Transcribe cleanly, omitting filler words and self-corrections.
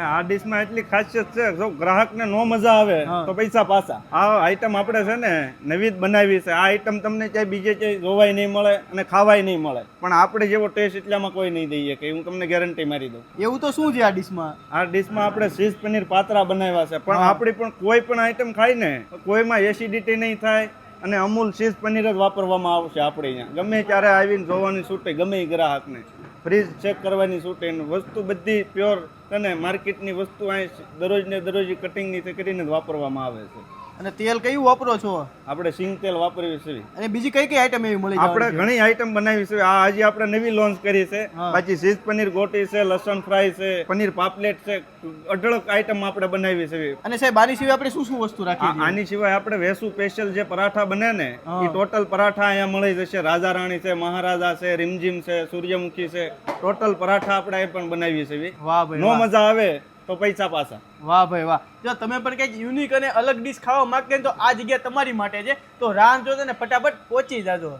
આ ડીશમાં એટલી ખાસિયત છે, જો ગ્રાહકને નો મજા આવે તો પૈસા પાછા. આ આઈટમ આપણે છે ને નવી જ બનાવી છે. આ આઈટમ તમને ક્યાંય બીજે ક્યાંય જોવાય નહીં મળે અને ખાવાય નહીં મળે, પણ આપણે જેવો ટેસ્ટ એટલામાં કોઈ નહીં દઈએ કે હું તમને ગેરંટી મારી દઉં. એવું તો શું છે આ ડીશમાં? આ ડીશમાં આપણે ચીઝ પનીર પાતરા બનાવ્યા છે, પણ આપણી પણ કોઈ પણ આઈટમ ખાય ને કોઈમાં એસિડિટી નહીં થાય અને અમૂલ ચીઝ પનીર જ વાપરવામાં આવશે. આપણે અહીંયા ગમે ત્યારે આવીને જોવાની છૂટે, ગમે એ ગ્રાહકને ફ્રીજ ચેક કરવાની છૂટે. વસ્તુ બધી પ્યોર અને માર્કેટની વસ્તુ અહીં દરરોજ ને દરરોજ કટિંગની કરીને જ વાપરવામાં આવે છે. અને તેલ કયું વાપરો છો? આપણે સિંગ તેલ વાપરીએ છીએ. અને બીજી કઈ કઈ આઈટમ એવી મળી? આપણે ઘણી આઈટમ બનાવી છે. આ આજે આપણે નવી લોન્ચ કરી છે. બાકી ચીઝ પનીર ગોટી છે, લસણ ફ્રાય છે, પનીર પાપલેટ છે, અઢળક આઈટમ આપણે બનાવી છે. અને સાહેબ આની સિવાય આપણે શું શું વસ્તુ રાખી છે? આની સિવાય આપણે વેસુ સ્પેશિયલ જે પરાઠા બને ને એ ટોટલ પરાઠા અહીંયા મળી જશે. રાજા રાણી છે, મહારાજા છે, રીમઝીમ છે, સૂર્યમુખી છે, ટોટલ પરાઠા આપણે એ પણ બનાવીએ છીએ. વાહ ભાઈ, નો મજા આવે તો પૈસા પાછા. વાહ ભાઈ વાહ. જો તમે પણ કંઈક યુનિક અને અલગ ડિશ ખાવા માંગતા હોય તો આ જગ્યા તમારી માટે છે. તો રાહ જોતા ને ફટાફટ પહોંચી જાજો.